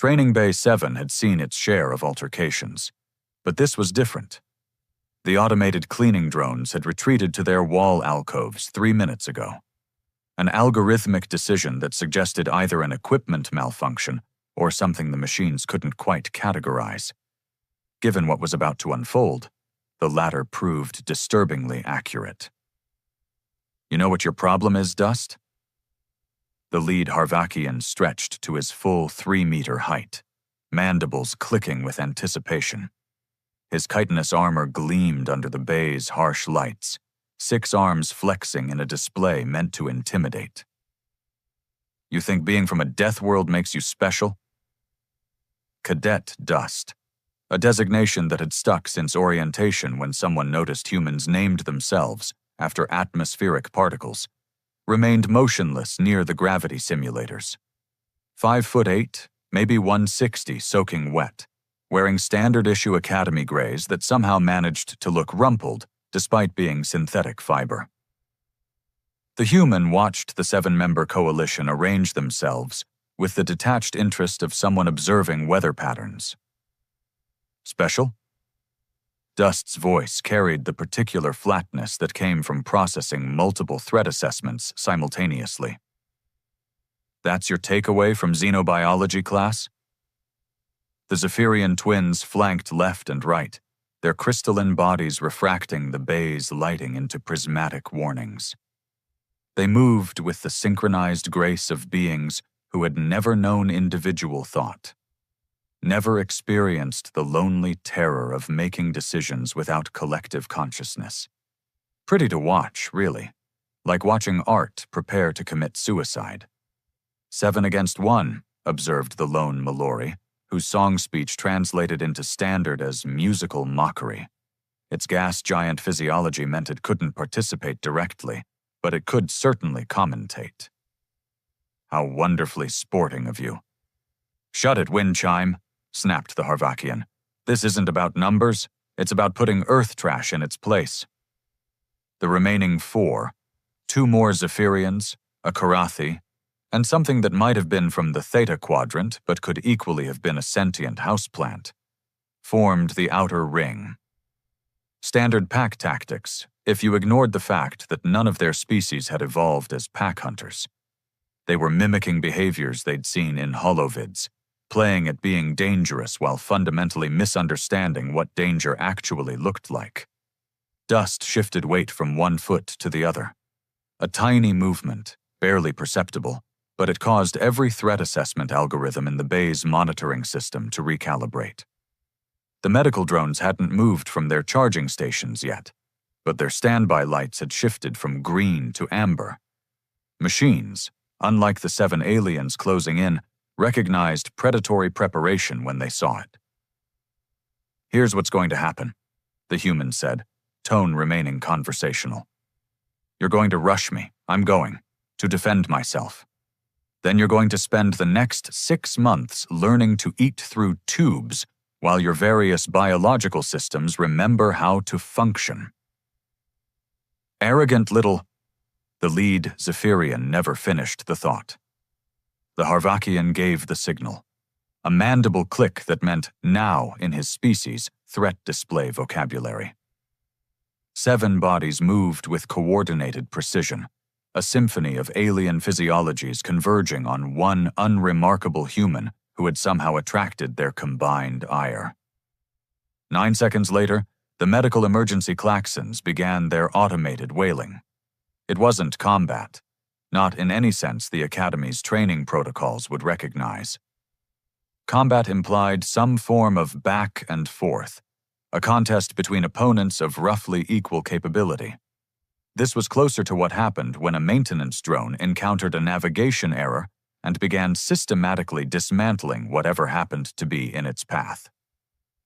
Training Bay 7 had seen its share of altercations, but this was different. The automated cleaning drones had retreated to their wall alcoves 3 minutes ago. An algorithmic decision that suggested either an equipment malfunction or something the machines couldn't quite categorize. Given what was about to unfold, the latter proved disturbingly accurate. You know what your problem is, Dust? The lead Harvakian stretched to his full 3-meter height, mandibles clicking with anticipation. His chitinous armor gleamed under the bay's harsh lights, 6 arms flexing in a display meant to intimidate. You think being from a death world makes you special? Cadet Dust, a designation that had stuck since orientation when someone noticed humans named themselves after atmospheric particles, remained motionless near the gravity simulators. 5'8", maybe 160 soaking wet, wearing standard-issue Academy grays that somehow managed to look rumpled despite being synthetic fiber. The human watched the 7-member coalition arrange themselves with the detached interest of someone observing weather patterns. Special? Dust's voice carried the particular flatness that came from processing multiple threat assessments simultaneously. That's your takeaway from xenobiology class? The Zephyrian twins flanked left and right, their crystalline bodies refracting the bay's lighting into prismatic warnings. They moved with the synchronized grace of beings who had never known individual thought, never experienced the lonely terror of making decisions without collective consciousness. Pretty to watch, really, like watching art prepare to commit suicide. 7 against 1, observed the lone Mallory, whose song speech translated into standard as musical mockery. Its gas giant physiology meant it couldn't participate directly, but it could certainly commentate. How wonderfully sporting of you. Shut it, wind chime, snapped the Harvakian. This isn't about numbers, it's about putting Earth trash in its place. The remaining 4, 2 more Zephyrians, a Karathi, and something that might have been from the Theta Quadrant but could equally have been a sentient houseplant, formed the outer ring. Standard pack tactics, if you ignored the fact that none of their species had evolved as pack hunters. They were mimicking behaviors they'd seen in holovids, playing at being dangerous while fundamentally misunderstanding what danger actually looked like. Dust shifted weight from one foot to the other. A tiny movement, barely perceptible, but it caused every threat assessment algorithm in the bay's monitoring system to recalibrate. The medical drones hadn't moved from their charging stations yet, but their standby lights had shifted from green to amber. Machines, unlike the 7 aliens closing in, recognized predatory preparation when they saw it. Here's what's going to happen, the human said, tone remaining conversational. You're going to rush me, I'm going, to defend myself. Then you're going to spend the next 6 months learning to eat through tubes while your various biological systems remember how to function. Arrogant little... The lead Zephyrian never finished the thought. The Harvakian gave the signal, a mandible click that meant now in his species threat display vocabulary. 7 bodies moved with coordinated precision, a symphony of alien physiologies converging on one unremarkable human who had somehow attracted their combined ire. 9 seconds later, the medical emergency klaxons began their automated wailing. It wasn't combat, not in any sense the Academy's training protocols would recognize. Combat implied some form of back and forth, a contest between opponents of roughly equal capability. This was closer to what happened when a maintenance drone encountered a navigation error and began systematically dismantling whatever happened to be in its path.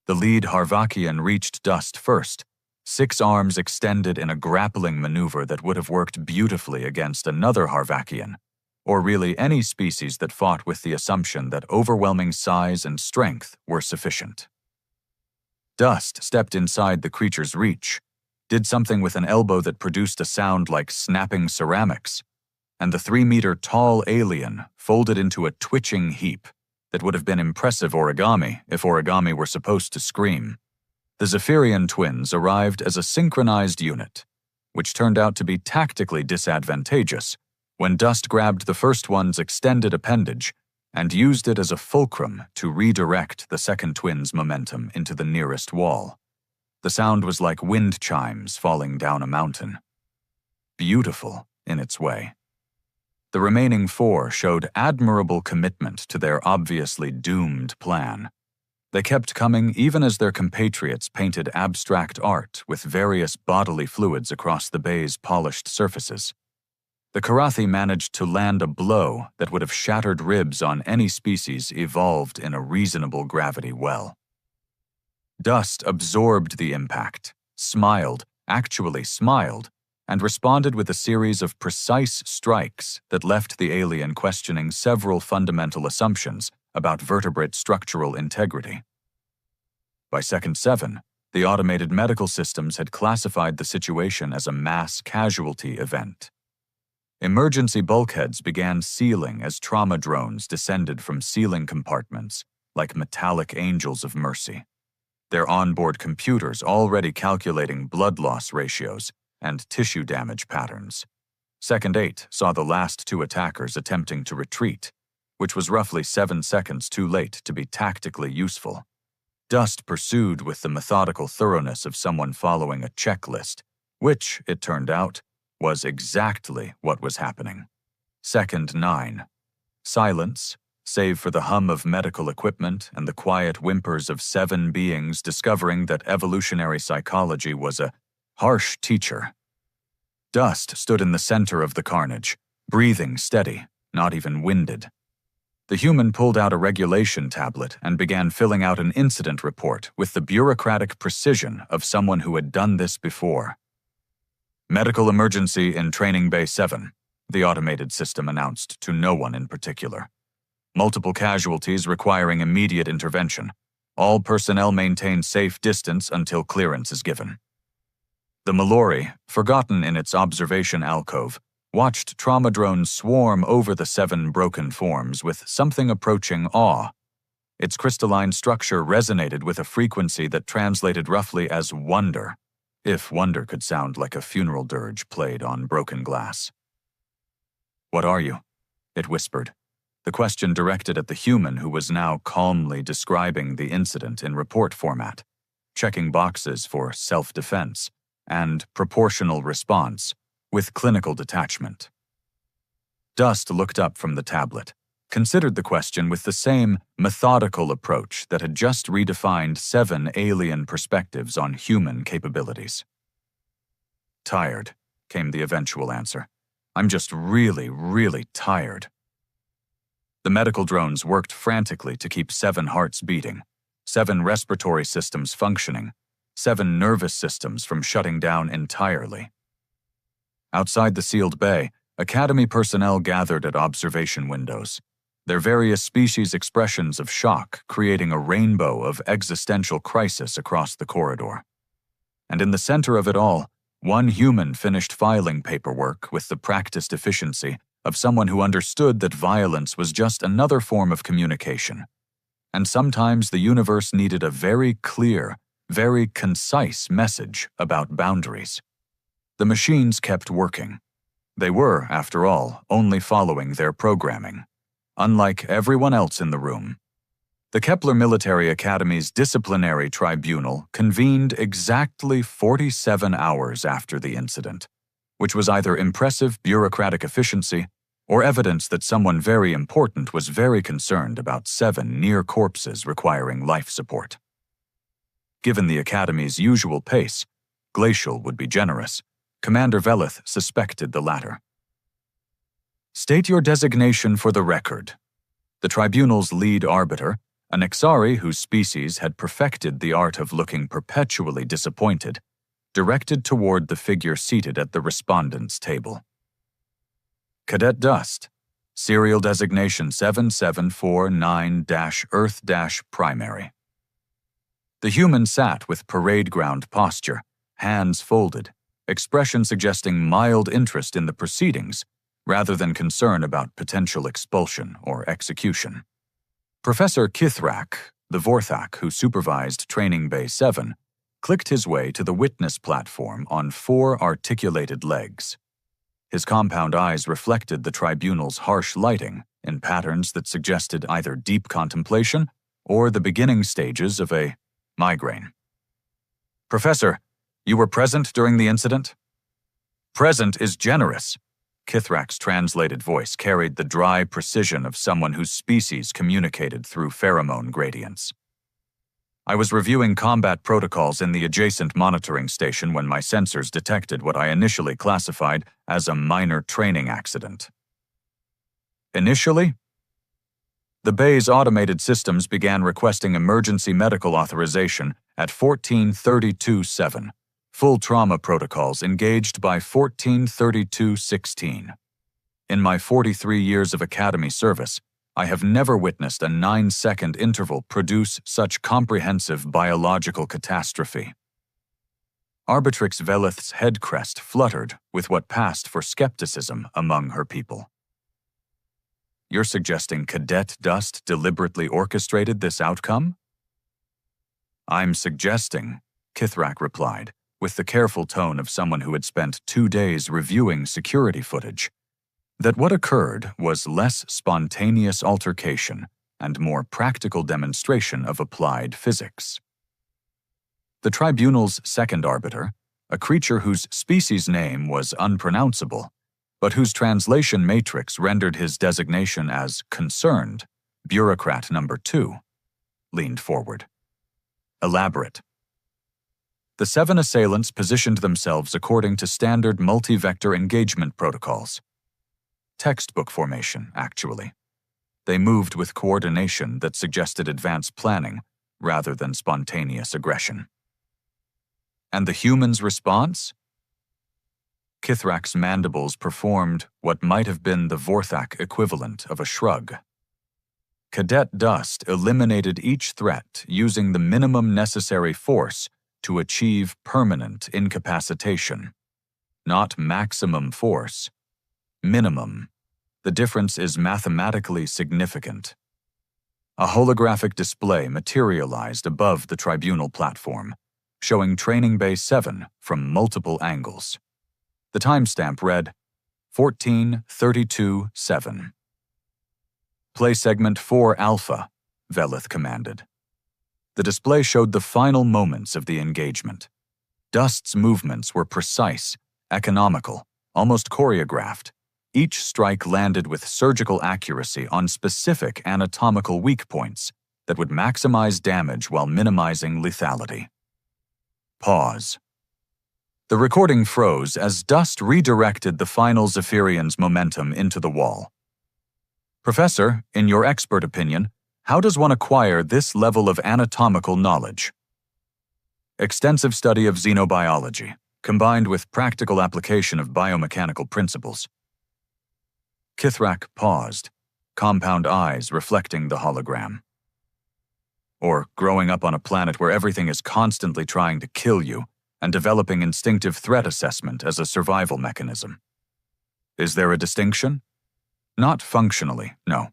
The lead Harvakian reached Dust first, 6 arms extended in a grappling maneuver that would have worked beautifully against another Harvakian, or really any species that fought with the assumption that overwhelming size and strength were sufficient. Dust stepped inside the creature's reach, did something with an elbow that produced a sound like snapping ceramics, and the 3-meter tall alien folded into a twitching heap, that would have been impressive origami if origami were supposed to scream. The Zephyrian twins arrived as a synchronized unit, which turned out to be tactically disadvantageous when Dust grabbed the first one's extended appendage and used it as a fulcrum to redirect the second twin's momentum into the nearest wall. The sound was like wind chimes falling down a mountain. Beautiful in its way. The remaining four showed admirable commitment to their obviously doomed plan. They kept coming even as their compatriots painted abstract art with various bodily fluids across the bay's polished surfaces. The Karathi managed to land a blow that would have shattered ribs on any species evolved in a reasonable gravity well. Dust absorbed the impact, actually smiled, and responded with a series of precise strikes that left the alien questioning several fundamental assumptions about vertebrate structural integrity. By second 7, the automated medical systems had classified the situation as a mass casualty event. Emergency bulkheads began sealing as trauma drones descended from ceiling compartments like metallic angels of mercy, their onboard computers already calculating blood loss ratios and tissue damage patterns. Second 8 saw the last 2 attackers attempting to retreat, which was roughly 7 seconds too late to be tactically useful. Dust pursued with the methodical thoroughness of someone following a checklist, which, it turned out, was exactly what was happening. Second 9. Silence, save for the hum of medical equipment and the quiet whimpers of 7 beings discovering that evolutionary psychology was a harsh teacher. Dust stood in the center of the carnage, breathing steady, not even winded. The human pulled out a regulation tablet and began filling out an incident report with the bureaucratic precision of someone who had done this before. Medical emergency in Training Bay 7, the automated system announced to no one in particular. Multiple casualties requiring immediate intervention. All personnel maintain safe distance until clearance is given. The Mallory, forgotten in its observation alcove, watched trauma drones swarm over the 7 broken forms with something approaching awe. Its crystalline structure resonated with a frequency that translated roughly as wonder, if wonder could sound like a funeral dirge played on broken glass. "What are you?" it whispered, the question directed at the human who was now calmly describing the incident in report format, checking boxes for self-defense and proportional response with clinical detachment. Dust looked up from the tablet, considered the question with the same methodical approach that had just redefined 7 alien perspectives on human capabilities. "Tired," came the eventual answer. "I'm just really, really tired." The medical drones worked frantically to keep 7 hearts beating, 7 respiratory systems functioning, 7 nervous systems from shutting down entirely. Outside the sealed bay, Academy personnel gathered at observation windows, their various species expressions of shock creating a rainbow of existential crisis across the corridor. And in the center of it all, one human finished filing paperwork with the practiced efficiency of someone who understood that violence was just another form of communication. And sometimes the universe needed a very clear, very concise message about boundaries. The machines kept working. They were, after all, only following their programming, unlike everyone else in the room. The Kepler Military Academy's disciplinary tribunal convened exactly 47 hours after the incident, which was either impressive bureaucratic efficiency or evidence that someone very important was very concerned about 7 near corpses requiring life support. Given the Academy's usual pace, glacial would be generous. Commander Veleth suspected the latter. "State your designation for the record." The tribunal's lead arbiter, a Nexari whose species had perfected the art of looking perpetually disappointed, directed toward the figure seated at the respondent's table. "Cadet Dust, serial designation 7749-Earth-Primary." The human sat with parade ground posture, hands folded, expression suggesting mild interest in the proceedings rather than concern about potential expulsion or execution. Professor Kithrak, the Vorthak who supervised Training Bay 7, clicked his way to the witness platform on 4 articulated legs. His compound eyes reflected the tribunal's harsh lighting in patterns that suggested either deep contemplation or the beginning stages of a migraine. "Professor, you were present during the incident?" "Present is generous." Kithrak's translated voice carried the dry precision of someone whose species communicated through pheromone gradients. "I was reviewing combat protocols in the adjacent monitoring station when my sensors detected what I initially classified as a minor training accident." Initially? The Bay's automated systems began requesting emergency medical authorization at 14:32:7. Full trauma protocols engaged by 14:32:16. In my 43 years of academy service, I have never witnessed a 9-second interval produce such comprehensive biological catastrophe. Arbitrix Velith's head crest fluttered with what passed for skepticism among her people. "You're suggesting Cadet Dust deliberately orchestrated this outcome?" "I'm suggesting," Kithrak replied, with the careful tone of someone who had spent 2 days reviewing security footage, that what occurred was less spontaneous altercation and more practical demonstration of applied physics. The tribunal's second arbiter, a creature whose species name was unpronounceable, but whose translation matrix rendered his designation as concerned, bureaucrat number 2, leaned forward. "Elaborate." The 7 assailants positioned themselves according to standard multi-vector engagement protocols. Textbook formation, actually. They moved with coordination that suggested advanced planning rather than spontaneous aggression. And the humans' response? Kithrak's mandibles performed what might have been the Vorthak equivalent of a shrug. Cadet Dust eliminated each threat using the minimum necessary force to achieve permanent incapacitation. Not maximum force. Minimum. The difference is mathematically significant. A holographic display materialized above the tribunal platform, showing Training Bay 7 from multiple angles. The timestamp read 14:32:7. "Play segment 4 Alpha," Velith commanded. The display showed the final moments of the engagement. Dust's movements were precise, economical, almost choreographed. Each strike landed with surgical accuracy on specific anatomical weak points that would maximize damage while minimizing lethality. Pause. The recording froze as Dust redirected the final Zephyrian's momentum into the wall. "Professor, in your expert opinion, how does one acquire this level of anatomical knowledge?" "Extensive study of xenobiology, combined with practical application of biomechanical principles." Kithrak paused, compound eyes reflecting the hologram. "Or growing up on a planet where everything is constantly trying to kill you and developing instinctive threat assessment as a survival mechanism. Is there a distinction?" "Not functionally, no."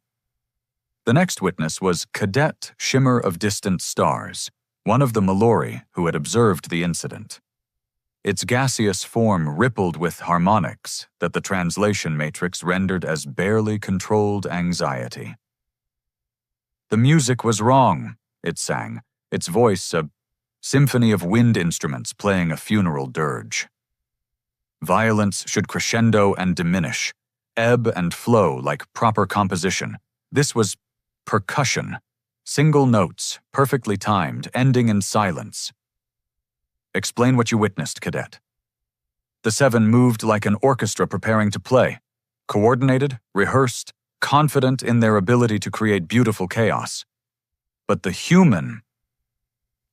The next witness was Cadet Shimmer of Distant Stars, one of the Malori who had observed the incident. Its gaseous form rippled with harmonics that the translation matrix rendered as barely controlled anxiety. "The music was wrong," it sang, its voice a symphony of wind instruments playing a funeral dirge. "Violence should crescendo and diminish, ebb and flow like proper composition. This was percussion, single notes, perfectly timed, ending in silence." "Explain what you witnessed, Cadet." "The 7 moved like an orchestra preparing to play, coordinated, rehearsed, confident in their ability to create beautiful chaos. But the human..."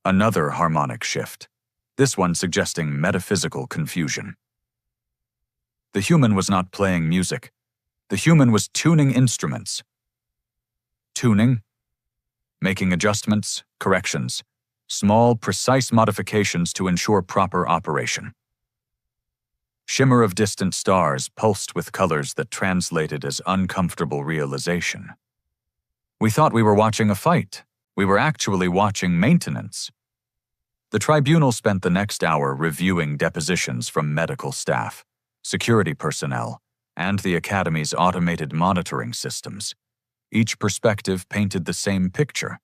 Another harmonic shift, this one suggesting metaphysical confusion. "The human was not playing music. The human was tuning instruments." "Tuning?" "Making adjustments, corrections, small, precise modifications to ensure proper operation." Shimmer of Distant Stars pulsed with colors that translated as uncomfortable realization. We thought we were watching a fight. We were actually watching maintenance. The tribunal spent the next hour reviewing depositions from medical staff, security personnel, and the Academy's automated monitoring systems. Each perspective painted the same picture.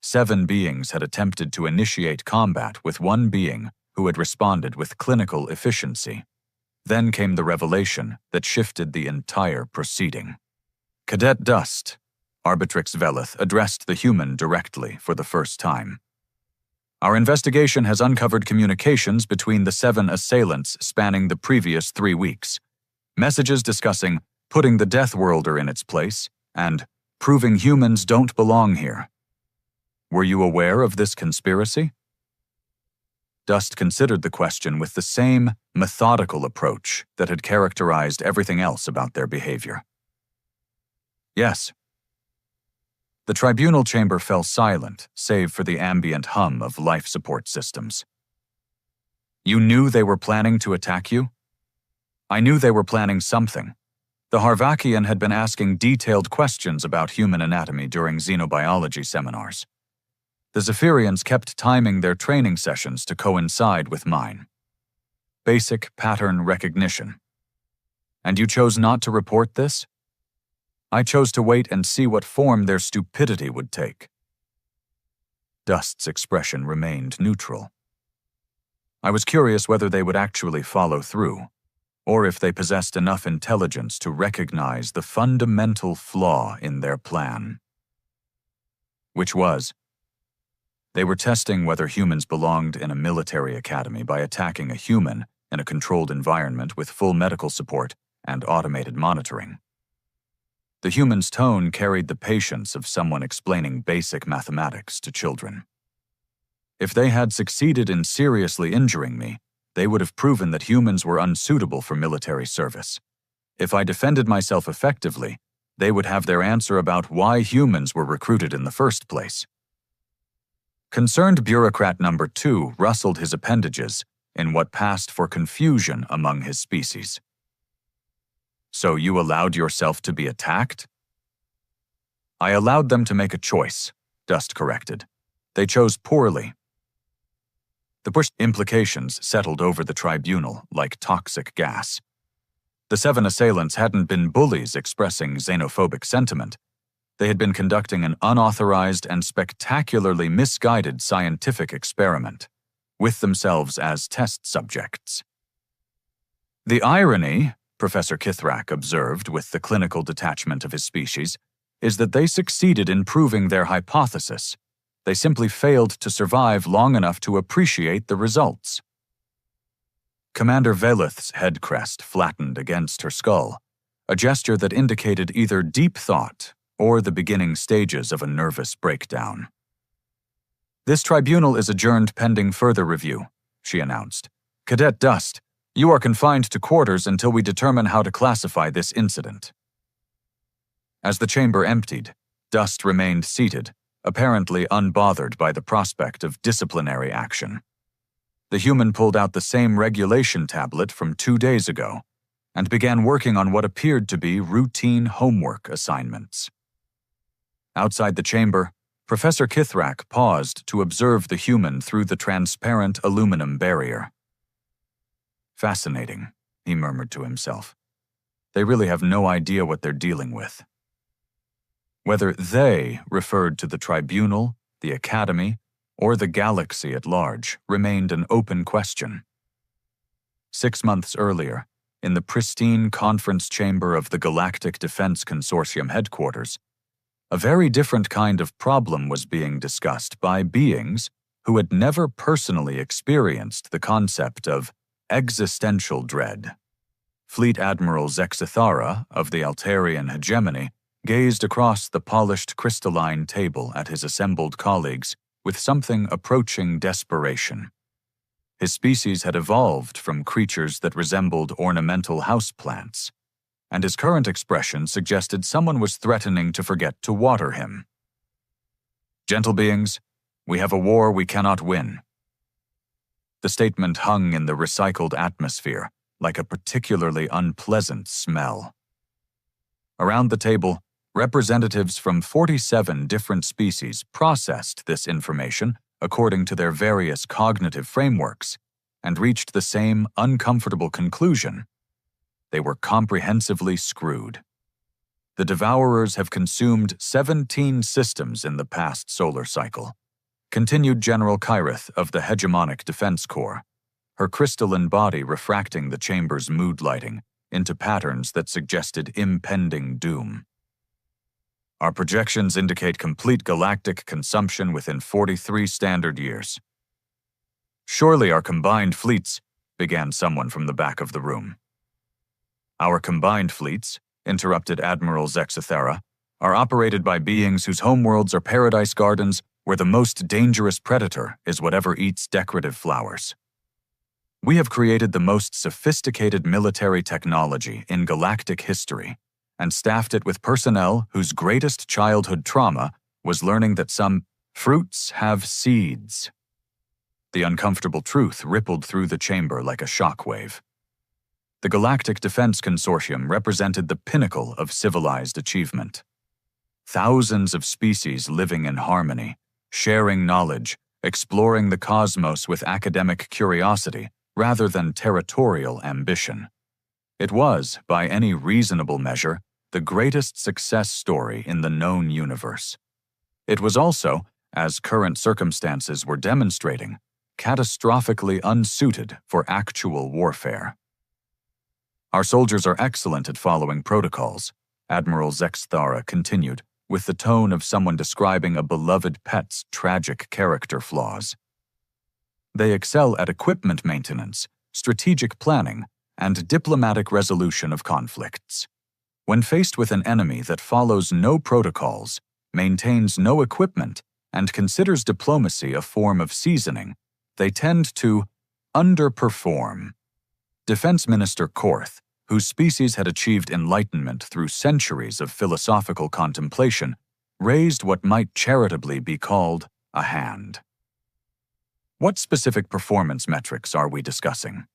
7 beings had attempted to initiate combat with 1 being who had responded with clinical efficiency. Then came the revelation that shifted the entire proceeding. Cadet Dust, Arbitrix Velith addressed the human directly for the first time. Our investigation has uncovered communications between the 7 assailants spanning the previous 3 weeks. Messages discussing putting the Death Worlder in its place and proving humans don't belong here. Were you aware of this conspiracy? Dust considered the question with the same methodical approach that had characterized everything else about their behavior. Yes. The tribunal chamber fell silent, save for the ambient hum of life support systems. You knew they were planning to attack you? I knew they were planning something. The Harvakian had been asking detailed questions about human anatomy during xenobiology seminars. The Zephyrians kept timing their training sessions to coincide with mine. Basic pattern recognition. And you chose not to report this? I chose to wait and see what form their stupidity would take. Dust's expression remained neutral. I was curious whether they would actually follow through, or if they possessed enough intelligence to recognize the fundamental flaw in their plan. Which was, they were testing whether humans belonged in a military academy by attacking a human in a controlled environment with full medical support and automated monitoring. The human's tone carried the patience of someone explaining basic mathematics to children. If they had succeeded in seriously injuring me, they would have proven that humans were unsuitable for military service. If I defended myself effectively, they would have their answer about why humans were recruited in the first place. Concerned bureaucrat number 2 rustled his appendages in what passed for confusion among his species. So you allowed yourself to be attacked? I allowed them to make a choice, Dust corrected. They chose poorly. The push implications settled over the tribunal like toxic gas. The 7 assailants hadn't been bullies expressing xenophobic sentiment. They had been conducting an unauthorized and spectacularly misguided scientific experiment, with themselves as test subjects. The irony, Professor Kithrak observed with the clinical detachment of his species, is that they succeeded in proving their hypothesis. They simply failed to survive long enough to appreciate the results. Commander Velith's head crest flattened against her skull, a gesture that indicated either deep thought or the beginning stages of a nervous breakdown. This tribunal is adjourned pending further review, she announced. Cadet Dust, you are confined to quarters until we determine how to classify this incident. As the chamber emptied, Dust remained seated, apparently unbothered by the prospect of disciplinary action. The human pulled out the same regulation tablet from 2 days ago and began working on what appeared to be routine homework assignments. Outside the chamber, Professor Kithrak paused to observe the human through the transparent aluminum barrier. Fascinating, he murmured to himself. They really have no idea what they're dealing with. Whether they referred to the tribunal, the academy, or the galaxy at large remained an open question. 6 months earlier, in the pristine conference chamber of the Galactic Defense Consortium headquarters, a very different kind of problem was being discussed by beings who had never personally experienced the concept of existential dread. Fleet Admiral Zexithara of the Altarian hegemony gazed across the polished crystalline table at his assembled colleagues with something approaching desperation. His species had evolved from creatures that resembled ornamental houseplants, and his current expression suggested someone was threatening to forget to water him. Gentle beings, we have a war we cannot win. The statement hung in the recycled atmosphere like a particularly unpleasant smell. Around the table, Representatives from 47 different species processed this information according to their various cognitive frameworks and reached the same uncomfortable conclusion. They were comprehensively screwed. The Devourers have consumed 17 systems in the past solar cycle, continued General Kyrith of the Hegemonic Defense Corps, her crystalline body refracting the chamber's mood lighting into patterns that suggested impending doom. Our projections indicate complete galactic consumption within 43 standard years. Surely our combined fleets, began someone from the back of the room. Our combined fleets, interrupted Admiral Zexathera, are operated by beings whose homeworlds are paradise gardens where the most dangerous predator is whatever eats decorative flowers. We have created the most sophisticated military technology in galactic history and staffed it with personnel whose greatest childhood trauma was learning that some fruits have seeds. The uncomfortable truth rippled through the chamber like a shockwave. The Galactic Defense Consortium represented the pinnacle of civilized achievement. Thousands of species living in harmony, sharing knowledge, exploring the cosmos with academic curiosity rather than territorial ambition. It was, by any reasonable measure, the greatest success story in the known universe. It was also, as current circumstances were demonstrating, catastrophically unsuited for actual warfare. Our soldiers are excellent at following protocols, Admiral Zexathera continued, with the tone of someone describing a beloved pet's tragic character flaws. They excel at equipment maintenance, strategic planning, and diplomatic resolution of conflicts. When faced with an enemy that follows no protocols, maintains no equipment, and considers diplomacy a form of seasoning, they tend to underperform. Defense Minister Korth, whose species had achieved enlightenment through centuries of philosophical contemplation, raised what might charitably be called a hand. What specific performance metrics are we discussing?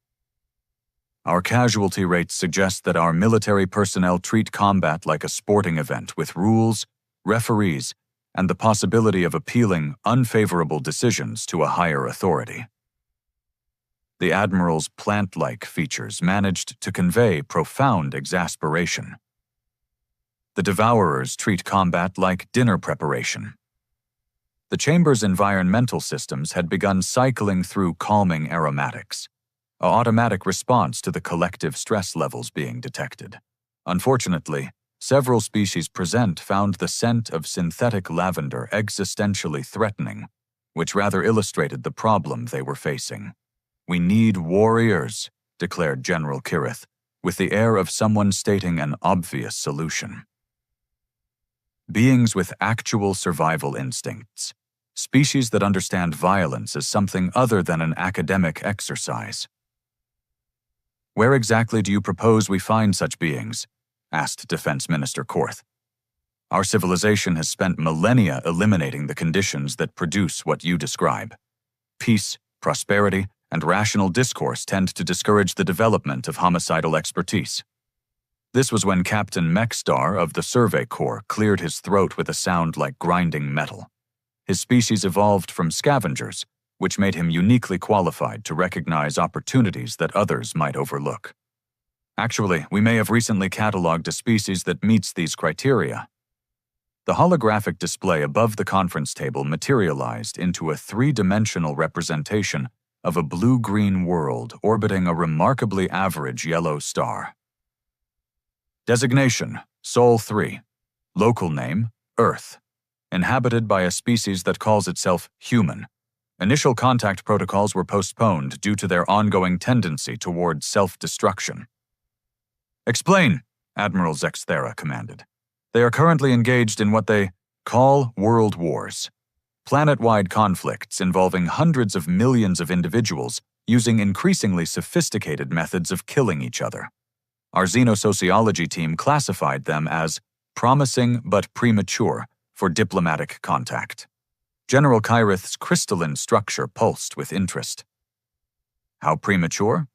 Our casualty rates suggest that our military personnel treat combat like a sporting event with rules, referees, and the possibility of appealing unfavorable decisions to a higher authority. The Admiral's plant-like features managed to convey profound exasperation. The Devourers treat combat like dinner preparation. The chamber's environmental systems had begun cycling through calming aromatics, an automatic response to the collective stress levels being detected. Unfortunately, several species present found the scent of synthetic lavender existentially threatening, which rather illustrated the problem they were facing. "We need warriors," declared General Kyrith, with the air of someone stating an obvious solution. Beings with actual survival instincts, species that understand violence as something other than an academic exercise. "Where exactly do you propose we find such beings?" asked Defense Minister Korth. "Our civilization has spent millennia eliminating the conditions that produce what you describe. Peace, prosperity, and rational discourse tend to discourage the development of homicidal expertise. This was when Captain Mechstar of the Survey Corps cleared his throat with a sound like grinding metal. His species evolved from scavengers, which made him uniquely qualified to recognize opportunities that others might overlook. Actually, we may have recently cataloged a species that meets these criteria." The holographic display above the conference table materialized into a three-dimensional representation of a blue-green world orbiting a remarkably average yellow star. Designation: Sol 3. Local name: Earth. Inhabited by a species that calls itself human. Initial contact protocols were postponed due to their ongoing tendency toward self-destruction. "Explain," Admiral Zexathera commanded. "They are currently engaged in what they call world wars. Planet-wide conflicts involving hundreds of millions of individuals using increasingly sophisticated methods of killing each other. Our xenosociology team classified them as promising but premature for diplomatic contact." General Kyrith's crystalline structure pulsed with interest. "How premature?"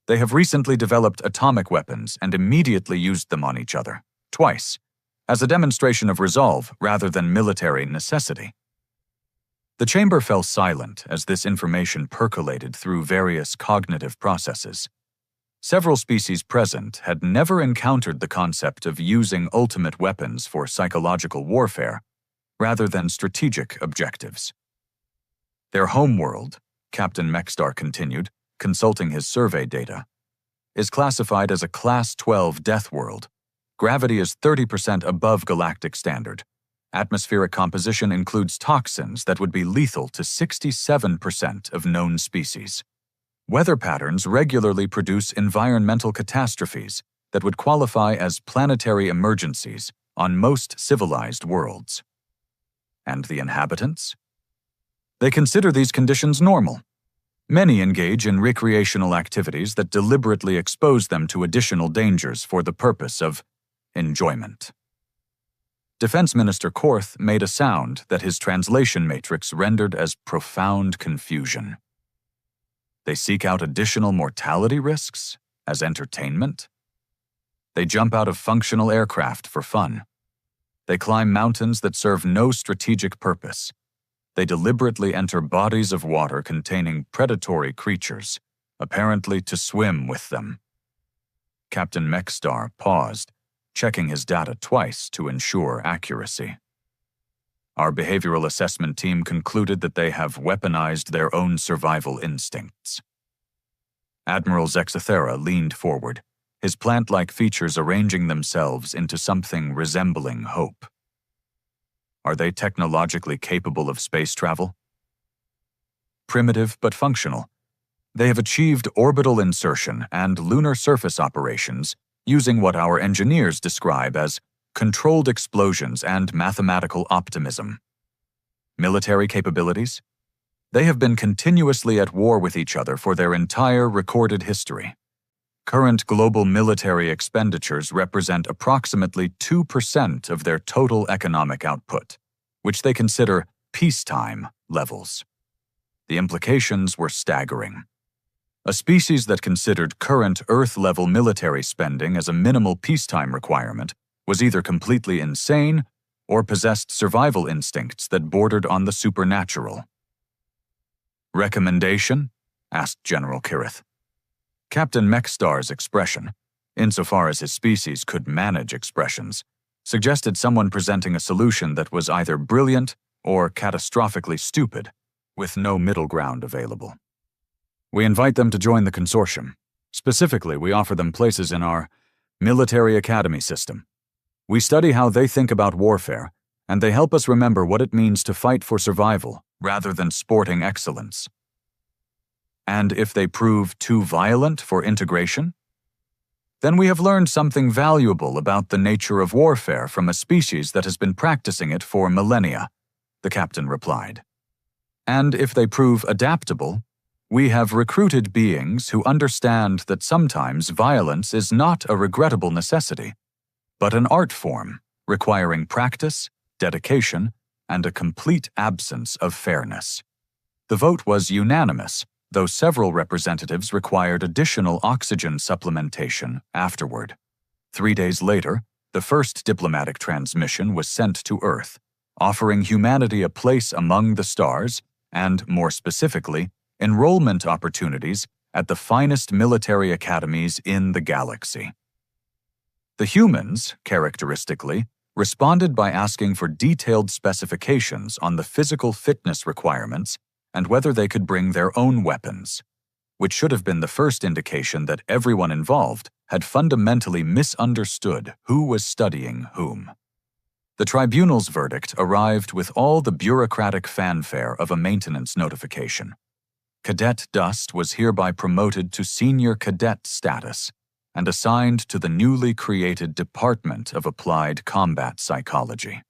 "They have recently developed atomic weapons and immediately used them on each other, twice, as a demonstration of resolve rather than military necessity. The chamber fell silent as this information percolated through various cognitive processes. Several species present had never encountered the concept of using ultimate weapons for psychological warfare rather than strategic objectives. Their homeworld, Captain Mexstar continued, consulting his survey data, is classified as a Class 12 death world. Gravity is 30% above galactic standard. Atmospheric composition includes toxins that would be lethal to 67% of known species. Weather patterns regularly produce environmental catastrophes that would qualify as planetary emergencies on most civilized worlds. And the inhabitants? They consider these conditions normal. Many engage in recreational activities that deliberately expose them to additional dangers for the purpose of enjoyment. Defense Minister Korth made a sound that his translation matrix rendered as profound confusion. They seek out additional mortality risks as entertainment. They jump out of functional aircraft for fun. They climb mountains that serve no strategic purpose. They deliberately enter bodies of water containing predatory creatures, apparently to swim with them. Captain Mexstar paused, checking his data twice to ensure accuracy. Our behavioral assessment team concluded that they have weaponized their own survival instincts. Admiral Zexathera leaned forward, his plant-like features arranging themselves into something resembling hope. Are they technologically capable of space travel? Primitive but functional, they have achieved orbital insertion and lunar surface operations using what our engineers describe as controlled explosions and mathematical optimism. Military capabilities? They have been continuously at war with each other for their entire recorded history. Current global military expenditures represent approximately 2% of their total economic output, which they consider peacetime levels. The implications were staggering. A species that considered current Earth-level military spending as a minimal peacetime requirement was either completely insane or possessed survival instincts that bordered on the supernatural. "Recommendation?" asked General Kirith. Captain Mexstar's expression, insofar as his species could manage expressions, suggested someone presenting a solution that was either brilliant or catastrophically stupid, with no middle ground available. We invite them to join the consortium. Specifically, we offer them places in our military academy system. We study how they think about warfare, and they help us remember what it means to fight for survival rather than sporting excellence. And if they prove too violent for integration? Then we have learned something valuable about the nature of warfare from a species that has been practicing it for millennia, the captain replied. And if they prove adaptable, we have recruited beings who understand that sometimes violence is not a regrettable necessity, but an art form requiring practice, dedication, and a complete absence of fairness. The vote was unanimous, though several representatives required additional oxygen supplementation afterward. 3 days later, the first diplomatic transmission was sent to Earth, offering humanity a place among the stars and, more specifically, enrollment opportunities at the finest military academies in the galaxy. The humans, characteristically, responded by asking for detailed specifications on the physical fitness requirements and whether they could bring their own weapons, which should have been the first indication that everyone involved had fundamentally misunderstood who was studying whom. The tribunal's verdict arrived with all the bureaucratic fanfare of a maintenance notification. Cadet Dust was hereby promoted to senior cadet status and assigned to the newly created Department of Applied Combat Psychology.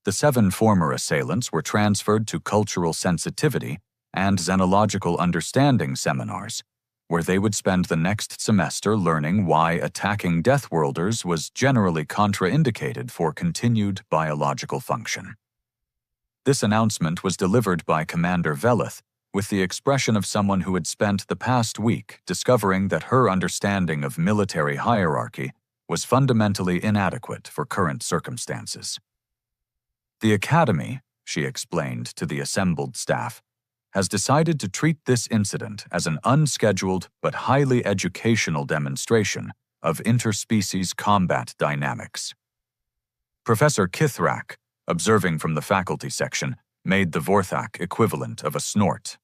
The 7 former assailants were transferred to cultural sensitivity and xenological understanding seminars, where they would spend the next semester learning why attacking Deathworlders was generally contraindicated for continued biological function. This announcement was delivered by Commander Veleth with the expression of someone who had spent the past week discovering that her understanding of military hierarchy was fundamentally inadequate for current circumstances. The Academy, she explained to the assembled staff, has decided to treat this incident as an unscheduled but highly educational demonstration of interspecies combat dynamics. Professor Kithrak, observing from the faculty section, made the Vorthak equivalent of a snort.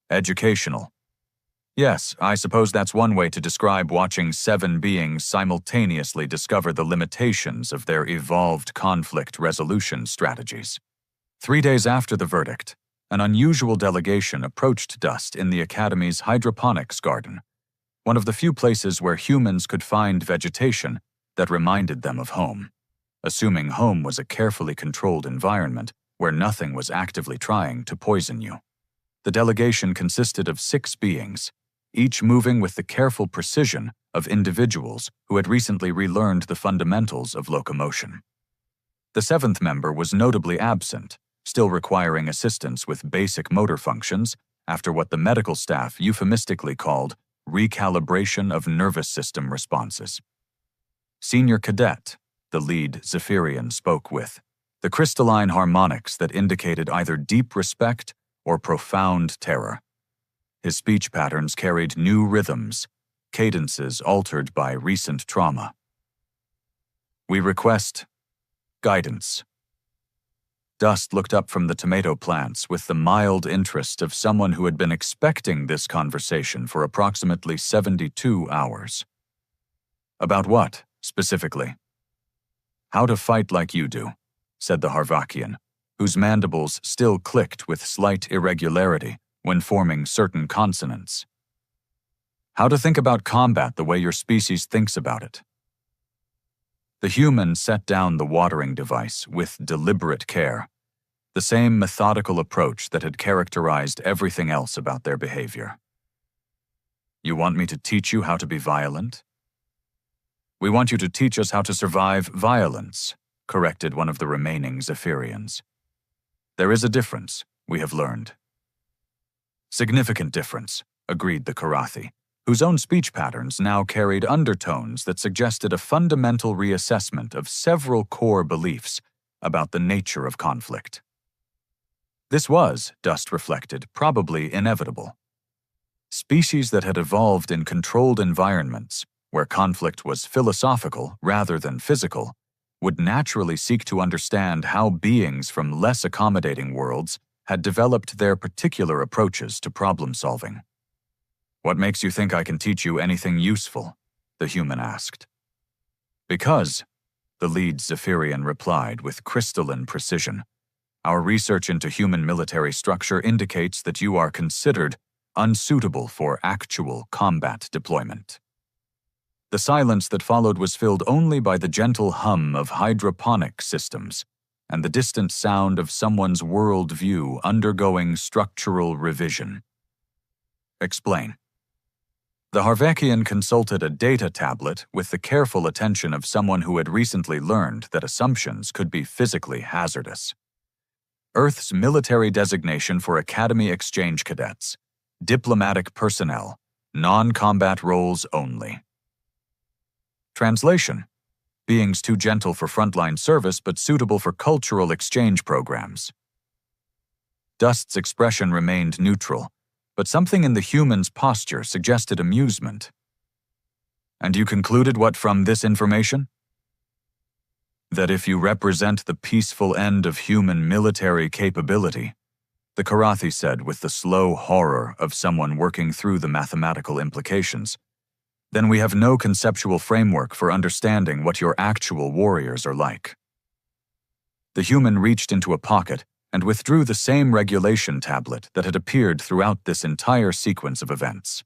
Educational. Yes, I suppose that's one way to describe watching 7 beings simultaneously discover the limitations of their evolved conflict resolution strategies. 3 days after the verdict, an unusual delegation approached Dust in the Academy's hydroponics garden, one of the few places where humans could find vegetation that reminded them of home, assuming home was a carefully controlled environment where nothing was actively trying to poison you. The delegation consisted of 6 beings, each moving with the careful precision of individuals who had recently relearned the fundamentals of locomotion. The 7th member was notably absent, still requiring assistance with basic motor functions after what the medical staff euphemistically called recalibration of nervous system responses. Senior Cadet, the lead Zephyrian, spoke with the crystalline harmonics that indicated either deep respect or profound terror. His speech patterns carried new rhythms, cadences altered by recent trauma. We request guidance. Dust looked up from the tomato plants with the mild interest of someone who had been expecting this conversation for approximately 72 hours. About what, specifically? How to fight like you do, said the Harvakian, whose mandibles still clicked with slight irregularity when forming certain consonants. How to think about combat the way your species thinks about it. The human set down the watering device with deliberate care, the same methodical approach that had characterized everything else about their behavior. You want me to teach you how to be violent? We want you to teach us how to survive violence, corrected one of the remaining Zephyrians. There is a difference, we have learned. Significant difference, agreed the Karathi, whose own speech patterns now carried undertones that suggested a fundamental reassessment of several core beliefs about the nature of conflict. This was, Dust reflected, probably inevitable. Species that had evolved in controlled environments, where conflict was philosophical rather than physical, would naturally seek to understand how beings from less accommodating worlds had developed their particular approaches to problem-solving. What makes you think I can teach you anything useful? The human asked. Because, the lead Zephyrian replied with crystalline precision, our research into human military structure indicates that you are considered unsuitable for actual combat deployment. The silence that followed was filled only by the gentle hum of hydroponic systems and the distant sound of someone's worldview undergoing structural revision. Explain. The Harvakian consulted a data tablet with the careful attention of someone who had recently learned that assumptions could be physically hazardous. Earth's military designation for Academy exchange cadets, diplomatic personnel, non-combat roles only. Translation: beings too gentle for frontline service but suitable for cultural exchange programs. Dust's expression remained neutral, but something in the human's posture suggested amusement. And you concluded what from this information? That if you represent the peaceful end of human military capability, the Karathi said with the slow horror of someone working through the mathematical implications, then we have no conceptual framework for understanding what your actual warriors are like. The human reached into a pocket and withdrew the same regulation tablet that had appeared throughout this entire sequence of events.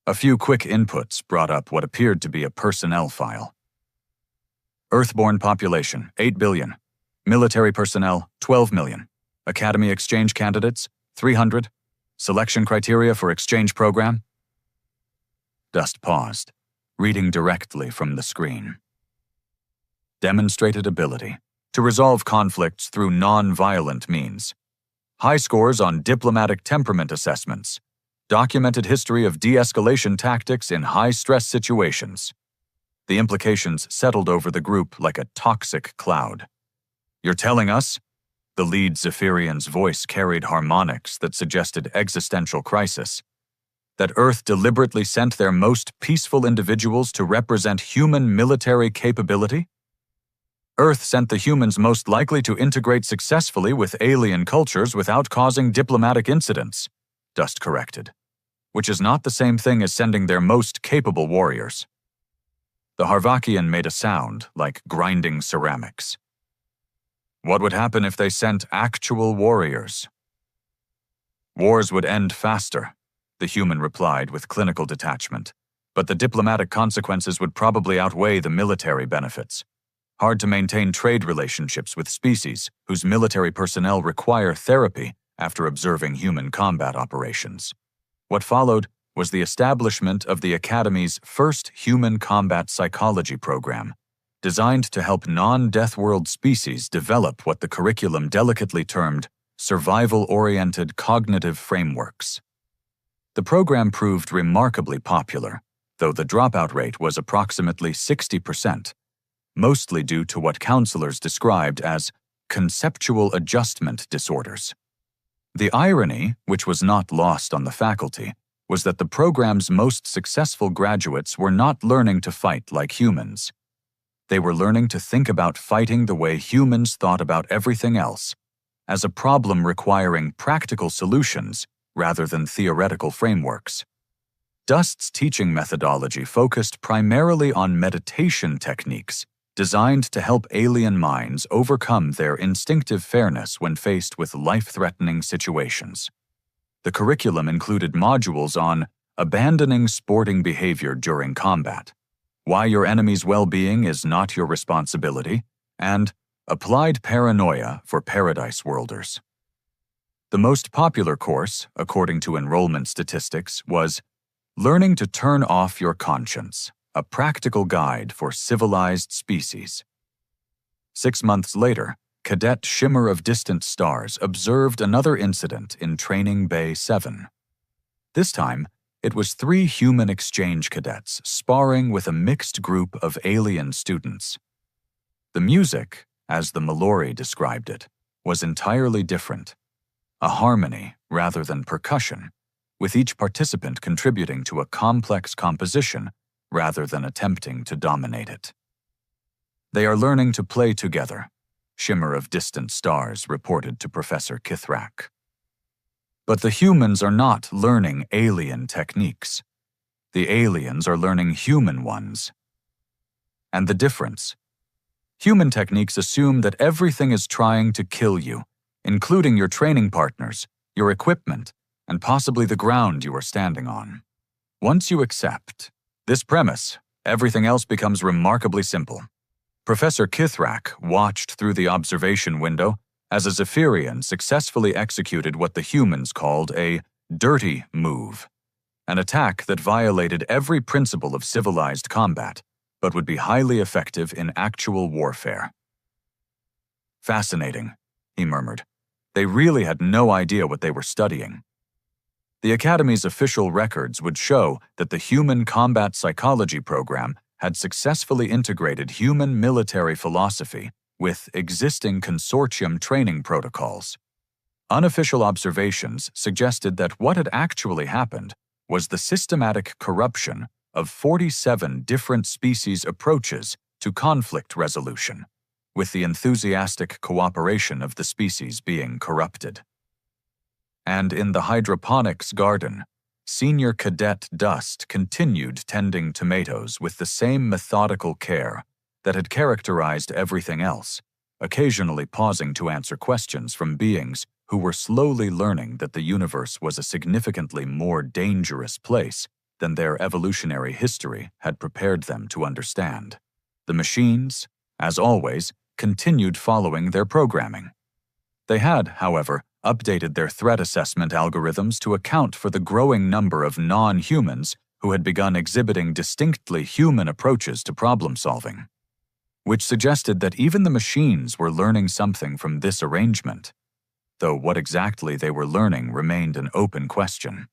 A few quick inputs brought up what appeared to be a personnel file. Earthborn population, 8 billion. Military personnel, 12 million. Academy exchange candidates, 300. Selection criteria for exchange program. Dust paused, reading directly from the screen. Demonstrated ability to resolve conflicts through non-violent means. High scores on diplomatic temperament assessments. Documented history of de-escalation tactics in high-stress situations. The implications settled over the group like a toxic cloud. "You're telling us?" The lead Zephyrian's voice carried harmonics that suggested existential crisis. "That Earth deliberately sent their most peaceful individuals to represent human military capability? Earth sent the humans most likely to integrate successfully with alien cultures without causing diplomatic incidents," Dust corrected, "which is not the same thing as sending their most capable warriors." The Harvakian made a sound like grinding ceramics. "What would happen if they sent actual warriors?" "Wars would end faster," the human replied with clinical detachment, "but the diplomatic consequences would probably outweigh the military benefits. Hard to maintain trade relationships with species whose military personnel require therapy after observing human combat operations." What followed was the establishment of the Academy's first human combat psychology program, designed to help non-Death World species develop what the curriculum delicately termed survival-oriented cognitive frameworks. The program proved remarkably popular, though the dropout rate was approximately 60%, mostly due to what counselors described as conceptual adjustment disorders. The irony, which was not lost on the faculty, was that the program's most successful graduates were not learning to fight like humans. They were learning to think about fighting the way humans thought about everything else, as a problem requiring practical solutions rather than theoretical frameworks. Dust's teaching methodology focused primarily on meditation techniques designed to help alien minds overcome their instinctive fairness when faced with life-threatening situations. The curriculum included modules on abandoning sporting behavior during combat, why your enemy's well-being is not your responsibility, and applied paranoia for Paradise Worlders. The most popular course, according to enrollment statistics, was Learning to Turn Off Your Conscience, a practical guide for civilized species. 6 months later, Cadet Shimmer of Distant Stars observed another incident in Training Bay 7. This time, it was 3 human exchange cadets sparring with a mixed group of alien students. The music, as the Mallory described it, was entirely different. A harmony rather than percussion, with each participant contributing to a complex composition rather than attempting to dominate it. "They are learning to play together," Shimmer of Distant Stars reported to Professor Kithrak. "But the humans are not learning alien techniques. The aliens are learning human ones. And the difference? Human techniques assume that everything is trying to kill you, including your training partners, your equipment, and possibly the ground you are standing on. Once you accept this premise, everything else becomes remarkably simple." Professor Kithrak watched through the observation window as a Zephyrian successfully executed what the humans called a dirty move, an attack that violated every principle of civilized combat, but would be highly effective in actual warfare. "Fascinating," he murmured. "They really had no idea what they were studying." The Academy's official records would show that the Human Combat Psychology program had successfully integrated human military philosophy with existing consortium training protocols. Unofficial observations suggested that what had actually happened was the systematic corruption of 47 different species approaches to conflict resolution, with the enthusiastic cooperation of the species being corrupted. And in the hydroponics garden, Senior Cadet Dust continued tending tomatoes with the same methodical care that had characterized everything else, occasionally pausing to answer questions from beings who were slowly learning that the universe was a significantly more dangerous place than their evolutionary history had prepared them to understand. The machines, as always, continued following their programming. They had, however, updated their threat assessment algorithms to account for the growing number of non-humans who had begun exhibiting distinctly human approaches to problem-solving, which suggested that even the machines were learning something from this arrangement, though what exactly they were learning remained an open question.